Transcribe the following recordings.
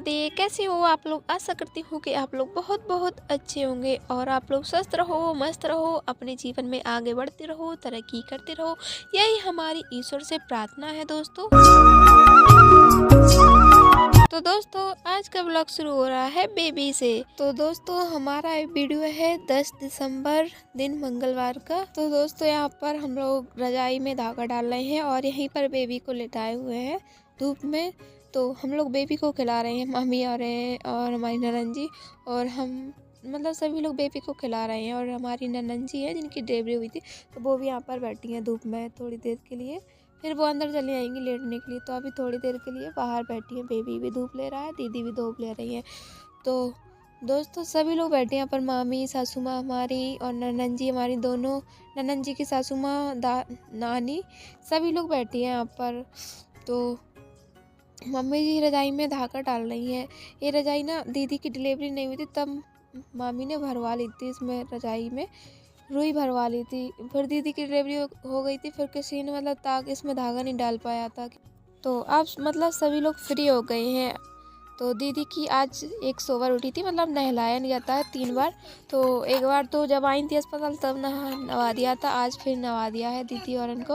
राधे। कैसे हो आप लोग? आशा करती हूँ कि आप लोग बहुत बहुत अच्छे होंगे और आप लोग स्वस्थ रहो, मस्त रहो, अपने जीवन में आगे बढ़ते रहो, तरक्की करते रहो। यही हमारी ईश्वर से प्रार्थना है दोस्तों। तो दोस्तों आज का ब्लॉग शुरू हो रहा है बेबी से। तो दोस्तों हमारा वीडियो है 10 दिसंबर दिन मंगलवार का। तो दोस्तों यहाँ पर हम लोग रजाई में धागा डाल रहे हैं और यहीं पर बेबी को लेटाए हुए हैं धूप में। तो हम लोग बेबी को खिला रहे हैं, मम्मी आ रहे हैं और हमारी ननन जी और हम मतलब सभी लोग बेबी को खिला रहे हैं। और हमारी ननन जी है जिनकी डिलीवरी हुई थी, तो वो भी यहाँ पर बैठी हैं धूप में थोड़ी देर के लिए, फिर वो अंदर चली आएंगी लेटने के लिए। तो अभी थोड़ी देर के लिए बाहर बैठी है, बेबी भी धूप ले रहा है, दीदी भी धूप ले रही है। तो दोस्तों सभी लोग बैठे हैं यहाँ पर, मामी, सासू माँ हमारी और ननन जी हमारी, दोनों ननन जी की सासू माँ, नानी, सभी लोग बैठी हैं यहाँ पर। तो मम्मी जी रजाई में धागा डाल रही हैं। ये रजाई ना दीदी की डिलीवरी नहीं हुई थी तब मामी ने भरवा ली थी, इसमें रजाई में रुई भरवा ली थी। फिर दीदी की डिलीवरी हो गई थी, फिर किसी ने मतलब ताक इसमें धागा नहीं डाल पाया था। तो अब मतलब सभी लोग फ्री हो गए हैं। तो दीदी की आज एक सोवर उठी थी, मतलब नहलाया नहीं जाता है 3 बार। तो एक बार तो जब आई थी अस्पताल तब नहवा दिया था, आज फिर नहवा दिया है दीदी और इनको।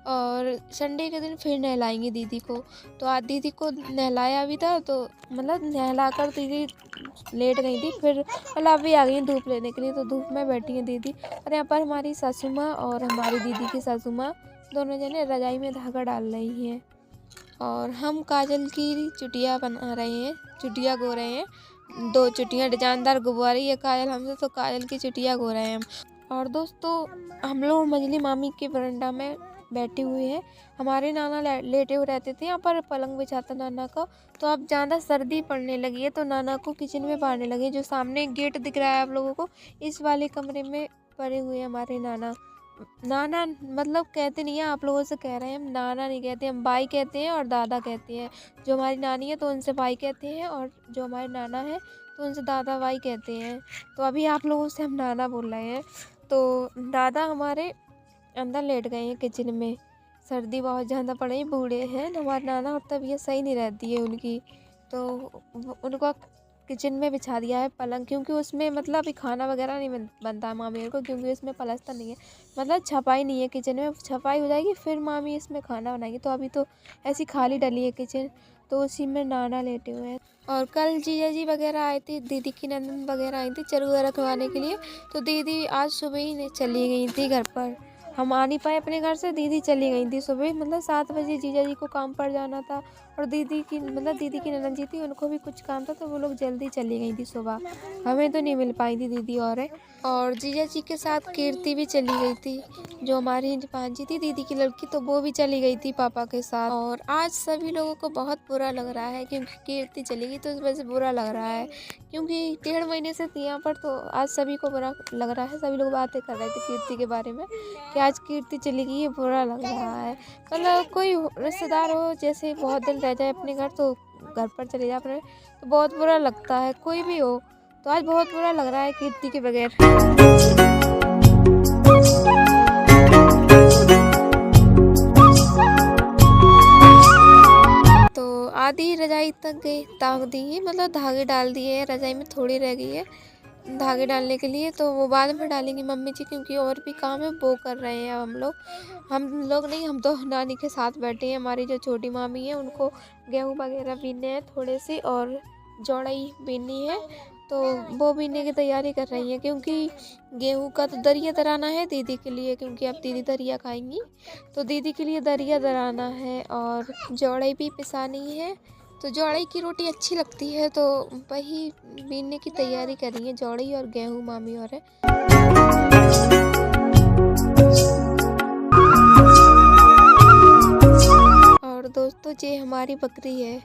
और संडे के दिन फिर नहलाएंगी दीदी को। तो आज दीदी को नहलाया भी था, तो मतलब नहला कर दीदी लेट गई थी, फिर मतलब अभी आ गई धूप लेने के लिए। तो धूप में बैठी है दीदी और यहाँ पर हमारी सासू माँ और हमारी दीदी की सासू माँ दोनों जने रजाई में धागा डाल रही हैं। और हम काजल की चुटिया बना रहे हैं, चुटिया गो रहे हैं। 2 चुटियाँ डिजाइनदार गुब्बा रही है काजल हमसे, तो काजल की चुटिया गो रहे हैं हम। और दोस्तों हम लोग मंजली मामी के बरंडा में बैठे हुए हैं। हमारे नाना लेटे हुए रहते थे यहाँ पर, पलंग बिछाता नाना का। तो अब ज़्यादा सर्दी पड़ने लगी है तो नाना को किचन में बांधने लगे। जो सामने गेट दिख रहा है आप लोगों को, इस वाले कमरे में पड़े हुए हैं हमारे नाना। नाना मतलब कहते नहीं है, आप लोगों से कह रहे हैं, हम नाना नहीं कहते, हम बाई कहते हैं और दादा कहते हैं। जो हमारी नानी है तो उनसे बाई कहते हैं और जो हमारे नाना है तो उनसे दादा बाई कहते हैं। तो अभी आप लोगों से हम नाना बोल रहे हैं। तो दादा हमारे अंदर लेट गए हैं किचन में, सर्दी बहुत ज़्यादा पड़ रही, बूढ़े हैं हमारे नाना और तबीयत सही नहीं रहती है उनकी। तो उनको किचन में बिछा दिया है पलंग, क्योंकि उसमें मतलब अभी खाना वगैरह नहीं बनता है मामी को, क्योंकि उसमें पलस्तर नहीं है, मतलब छपाई नहीं है किचन में। छपाई हो जाएगी फिर मामी इसमें खाना बनाएगी। तो अभी तो ऐसी खाली डली है किचन, तो उसी में नाना लेटे हुए हैं। और कल जीजा जी वगैरह आए थे, दीदी की नंदन वगैरह आई थी चरगुआ रखवाने के लिए। तो दीदी आज सुबह ही चली गई थी घर पर, हम आ नहीं पाए अपने घर से, दीदी चली गई थी सुबह, मतलब 7 बजे जीजा जी को काम पर जाना था। और दीदी की ननद जी थी, उनको भी कुछ काम था, तो वो लोग जल्दी चली गई थी सुबह, हमें तो नहीं मिल पाई थी दीदी। और जीजा जी के साथ कीर्ति भी चली गई थी, जो हमारी भांजी थी दीदी की लड़की, तो वो भी चली गई थी पापा के साथ। और आज सभी लोगों को बहुत बुरा लग रहा है, क्योंकि कीर्ति चली गई, तो इस वजह से बुरा लग रहा है, क्योंकि 1.5 महीने से थी यहाँ पर। तो आज सभी को बुरा लग रहा है, सभी लोग बातें कर रहे थे कीर्ति के बारे में कि आज कीर्ति चली गई है, बुरा लग रहा है। मतलब कोई रिश्तेदार हो, जैसे बहुत दिन रह जाए अपने घर तो घर पर चले जाए अपने, तो बहुत बुरा लगता है, कोई भी हो। तो आज बहुत बुरा लग रहा है कीर्ति के बगैर। तो आधी रजाई तक गई ताक दी, मतलब धागे डाल दिए, रजाई में थोड़ी रह गई है धागे डालने के लिए, तो वो बाद में डालेंगी मम्मी जी, क्योंकि और भी काम है वो कर रहे हैं। हम लोग नहीं, हम तो नानी के साथ बैठे हैं। हमारी जो छोटी मामी है उनको गेहूँ वगैरह बीनने हैं थोड़े से, और जौड़ई बीननी है, तो वो बीनने की तैयारी कर रही है, क्योंकि गेहूँ का तो दरिया दराना है दीदी के लिए, क्योंकि अब दीदी दरिया खाएंगी, तो दीदी के लिए दरिया दराना है और जौड़ई भी पिसानी है। तो जौड़ई की रोटी अच्छी लगती है, तो वही बीनने की तैयारी कर रही है, जौड़ई और गेहूँ मामी और है। और दोस्तों ये हमारी बकरी है,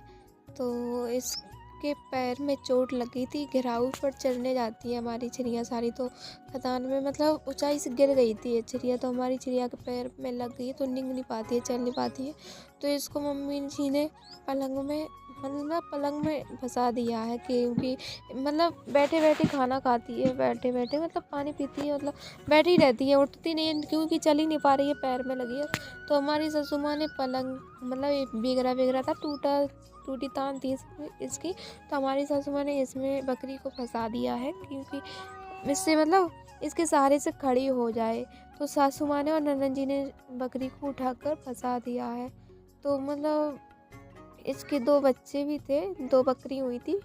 तो इसके पैर में चोट लगी थी, घिराऊ पर चढ़ने जाती है हमारी चिड़िया सारी, तो खदान में मतलब ऊंचाई से गिर गई थी ये चिड़िया, तो हमारी चिड़िया के पैर में लग गई है, तो निंग नहीं पाती है, चल नहीं पाती है। तो इसको मम्मी जी ने पलंग में फंसा दिया है, क्योंकि मतलब बैठे बैठे खाना खाती है, बैठे बैठे मतलब पानी पीती है, मतलब बैठी रहती है, उठती नहीं है, क्योंकि चल ही नहीं पा रही है, पैर में लगी है। तो हमारी सासू माँ ने पलंग मतलब बिगड़ा था, टूटी तान थी इसकी, तो हमारी सासू माँ ने इसमें बकरी को फंसा दिया है, क्योंकि इससे मतलब इसके सहारे से खड़ी हो जाए। तो सासू माँ ने और ननद जी ने बकरी को उठाकर फंसा दिया है। तो मतलब इसके 2 बच्चे भी थे, 2 बकरी हुई थी,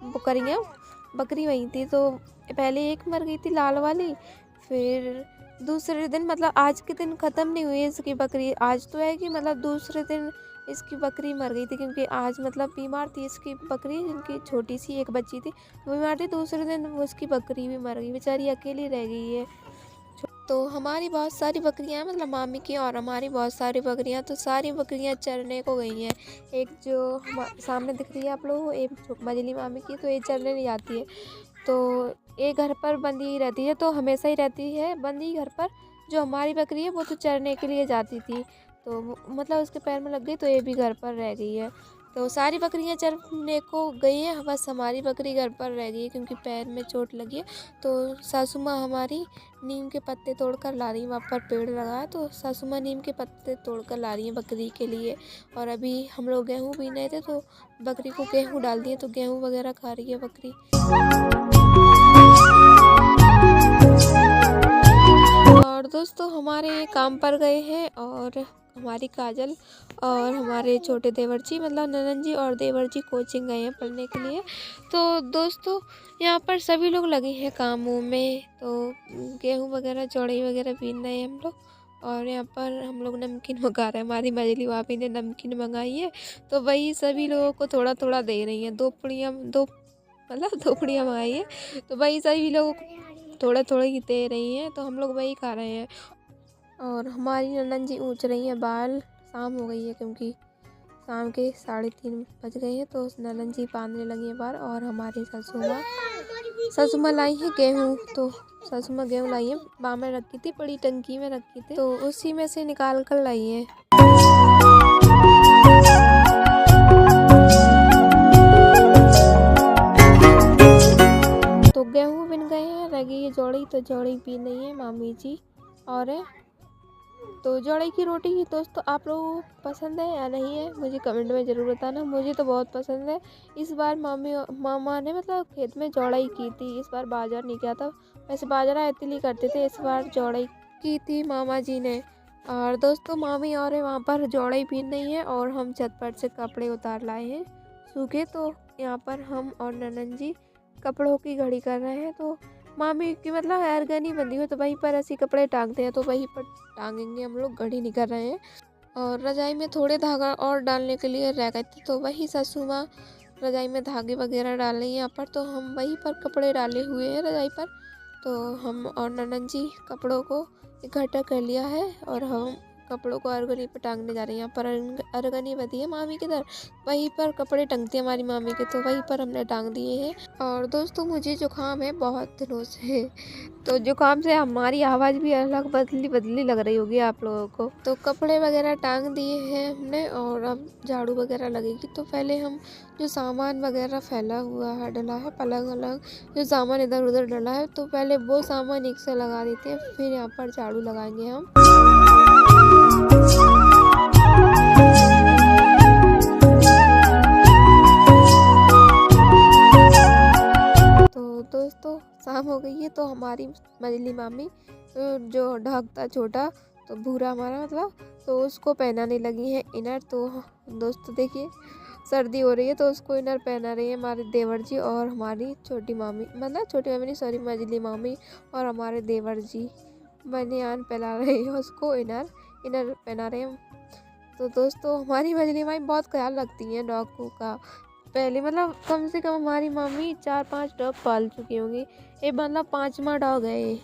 बकरी हुई थी। तो पहले एक मर गई थी लाल वाली, फिर दूसरे दिन मतलब आज के दिन ख़त्म नहीं हुई इसकी बकरी, आज तो है कि मतलब दूसरे दिन इसकी बकरी मर गई थी, क्योंकि आज मतलब बीमार थी इसकी बकरी, जिनकी छोटी सी एक बच्ची थी वो बीमार थी। दूसरे दिन उसकी बकरी भी मर गई, बेचारी अकेली रह गई है। तो हमारी बहुत सारी बकरियां मतलब मामी की और हमारी बहुत सारी बकरियां, तो सारी बकरियां चरने को गई हैं। एक जो सामने दिख रही है आप लोगों को, एक मजली मामी की, तो ये चरने नहीं जाती है, तो ये घर पर बंदी ही रहती है, तो हमेशा ही रहती है बंदी घर पर। जो हमारी बकरी है वो तो चरने के लिए जाती थी, तो मतलब उसके पैर में लग गई, तो ये भी घर पर रह गई है। तो सारी बकरियां चरने को गई हैं, बस हमारी बकरी घर पर रह गई है, क्योंकि पैर में चोट लगी है। तो सासू माँ हमारी नीम के पत्ते तोड़कर ला रही हैं, वहाँ पर पेड़ लगा है, तो सासू माँ नीम के पत्ते तोड़कर ला रही हैं बकरी के लिए। और अभी हम लोग गेहूँ बीने थे, तो बकरी को गेहूँ डाल दिए, तो गेहूँ वगैरह खा रही है बकरी। और दोस्तों हमारे काम पर गए हैं, और हमारी काजल और हमारे छोटे देवर जी मतलब ननद जी और देवर जी कोचिंग गए हैं पढ़ने के लिए। तो दोस्तों यहाँ पर सभी लोग लगे हैं कामों में, तो गेहूँ वगैरह चौड़ाई वगैरह बीन रहे हैं हम लोग। और यहाँ पर हम लोग नमकीन मंगा रहे हैं, हमारी मजली भाभी ने नमकीन मंगाई है, तो वही सभी लोगों को थोड़ा थोड़ा दे रही हैं। 2 पुड़ियाँ मंगाई है, तो वही सभी लोगों को थोड़ा थोड़ा ही दे रही हैं, तो हम लोग वही खा रहे हैं। और हमारी ननद जी ऊँच रही हैं बाल, शाम हो गई है, क्योंकि शाम के 3:30 बज गए हैं, तो ननद जी बांधने लगी हैं बाल। और हमारी सासू माँ लाई हैं गेहूँ, तो सासू माँ गेहूँ लाई हैं, बाँ में रखी थी, बड़ी टंकी में रखी थी, तो उसी में से निकाल कर लाई हैं। तो गेहूँ बिन गए हैं, रह गई है जौड़ी, तो जौड़ी पी नहीं है मामी जी। और तो जौड़ी की रोटी दोस्तों आप लोगों को पसंद है या नहीं है, मुझे कमेंट में ज़रूर बताना। मुझे तो बहुत पसंद है। इस बार मामा ने मतलब खेत में जौड़ाई की थी, इस बार बाजार नहीं किया था, वैसे बाजरा इतनी करते थे, इस बार जौड़ाई की थी मामा जी ने। और दोस्तों मामी और वहाँ पर जौड़ाई पीन नहीं है, और हम छत पर से कपड़े उतार लाए हैं सूखे, तो यहाँ पर हम और ननद जी कपड़ों की घड़ी कर रहे हैं। तो मामी की मतलब एरगनी बंधी हुई, तो वहीं पर ऐसे कपड़े टांगते हैं, तो वहीं पर टांगेंगे हम लोग, घड़ी नहीं कर रहे हैं। और रजाई में थोड़े धागा और डालने के लिए रह गए थे, तो वही सासू माँ रजाई में धागे वगैरह डाल रही हैं यहाँ पर, तो हम वहीं पर कपड़े डाले हुए हैं रजाई पर। तो हम और ननद जी कपड़ों को इकट्ठा कर लिया है, और हम कपड़ों को अरगनी पर टांगने जा रहे हैं। यहाँ पर अरगनी बंधी है मामी के इधर, वहीं पर कपड़े टंगती है हमारी मामी के, तो वहीं पर हमने टांग दिए हैं। और दोस्तों मुझे जुकाम है बहुत दिनों से, तो जुकाम से हमारी आवाज़ भी अलग बदली लग रही होगी आप लोगों को। तो कपड़े वगैरह टांग दिए हैं हमने, और अब झाड़ू वगैरह लगेगी। तो पहले हम जो सामान वगैरह फैला हुआ है, डला है, पलंग अलग जो सामान इधर उधर डला है, तो पहले वो सामान एक से लगा देते हैं, फिर यहाँ पर झाड़ू लगाएंगे हम। तो दोस्तों शाम हो गई है, तो हमारी मजली मामी जो ढक था छोटा, तो भूरा हमारा मतलब, तो उसको पहनाने लगी है इनर। तो दोस्तों देखिए सर्दी हो रही है, तो उसको इनर पहना रही है हमारे देवर जी और हमारी छोटी मामी, मतलब छोटी मामी नहीं सॉरी, मजली मामी और हमारे देवर जी बनियान पहना रहे हैं उसको, इनर पहना रहे हैं। तो दोस्तों हमारी मजली मामी बहुत ख्याल रखती हैं डॉग का। पहले मतलब कम से कम हमारी मामी 4-5 डॉग पाल चुकी होंगी, ये मतलब 5वां डॉग है ये।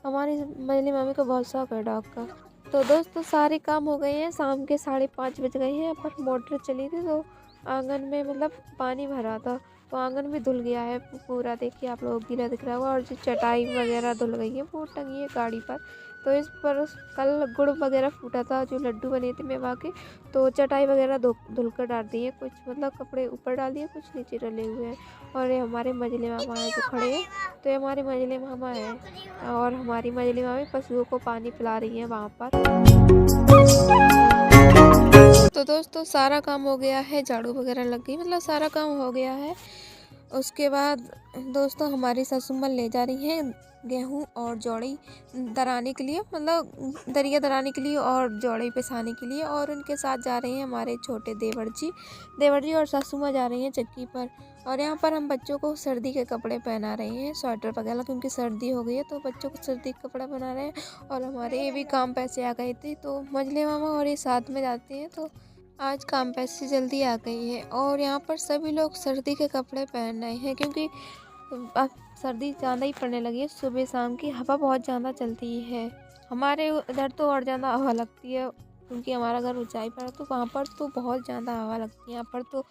हमारी मजली मामी को बहुत शौक है डॉग का। तो दोस्तों सारे काम हो गए हैं, शाम के 5:30 बज गए हैं। पर मोटर चली थी, तो आंगन में मतलब पानी भरा था, तो आंगन भी धुल गया है पूरा, देखिए आप लोगों को गीला दिख रहा होगा। और जो चटाई वगैरह धुल गई है वो टंगी है गाड़ी पर। तो इस पर कल गुड़ वगैरह फूटा था, जो लड्डू बने थे मेवा के, तो चटाई वगैरह धुल कर डाल दी है। कुछ मतलब कपड़े ऊपर डाल दिए, कुछ नीचे डले हुए हैं। और ये हमारे मझले मामा हैं जो खड़े हैं, तो ये हमारे मझले मामा हैं। और हमारी मझली मामी पशुओं को पानी पिला रही है वहाँ पर। तो दोस्तों सारा काम हो गया है, झाड़ू वगैरह लग गई, मतलब सारा काम हो गया है। उसके बाद दोस्तों हमारी सासू माँ ले जा रही हैं गेहूँ और जौड़ी दराने के लिए, मतलब दरिया दराने के लिए और जौड़ी पिसाने के लिए। और उनके साथ जा रहे हैं हमारे छोटे देवर जी और सासू माँ जा रही हैं चक्की पर। और यहाँ पर हम बच्चों को सर्दी के कपड़े पहना रहे हैं, स्वेटर वगैरह, क्योंकि सर्दी हो गई है तो बच्चों को सर्दी के कपड़ा बना रहे हैं। और हमारे ये भी काम पैसे आ गए थे, तो मझले मामा और ये साथ में जाते हैं, तो आज काम पैसे जल्दी आ गई है। और यहाँ पर सभी लोग सर्दी के कपड़े पहन रहे हैं, क्योंकि अब सर्दी ज़्यादा ही पड़ने लगी है। सुबह शाम की हवा बहुत ज़्यादा चलती है। हमारे इधर तो और ज़्यादा हवा लगती है, क्योंकि हमारा घर ऊंचाई पर है, तो वहाँ पर तो बहुत ज़्यादा हवा लगती है। यहाँ पर तो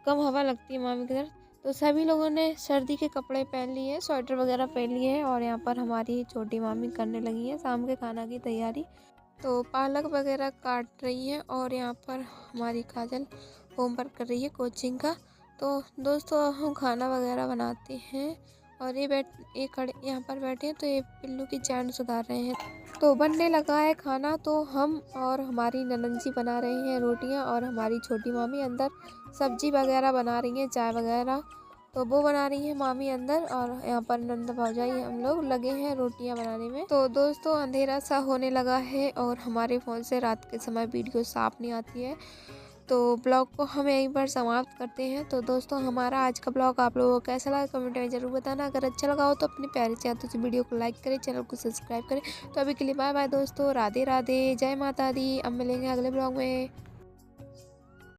कम हवा लगती है मामी के इधर। तो सभी लोगों ने सर्दी के कपड़े पहन लिए हैं, स्वेटर वगैरह पहन लिए हैं। और यहाँ पर हमारी छोटी मामी करने लगी है शाम के खाना की तैयारी, तो पालक वगैरह काट रही है। और यहाँ पर हमारी काजल होमवर्क कर रही है कोचिंग का। तो दोस्तों हम खाना वगैरह बनाते हैं। और ये खड़े यहाँ पर बैठे हैं, तो ये पिल्लू की चैन सुधार रहे हैं। तो बनने लगा है खाना, तो हम और हमारी ननंद जी बना रहे हैं रोटियां, और हमारी छोटी मामी अंदर सब्जी वगैरह बना रही हैं, चाय वगैरह तो वो बना रही है मामी अंदर। और यहाँ पर नंद भौजाई हम लोग लगे हैं रोटियां बनाने में। तो दोस्तों अंधेरा सा होने लगा है, और हमारे फ़ोन से रात के समय वीडियो साफ नहीं आती है, तो ब्लॉग को हम यहीं पर समाप्त करते हैं। तो दोस्तों हमारा आज का ब्लॉग आप लोगों को कैसा लगा कमेंट में ज़रूर बताना। अगर अच्छा लगा हो तो अपने प्यारे से हाथों से वीडियो को लाइक करें, चैनल को सब्सक्राइब करें। तो अभी के लिए बाय बाय दोस्तों, राधे राधे, जय माता दी। अब मिलेंगे अगले ब्लॉग में।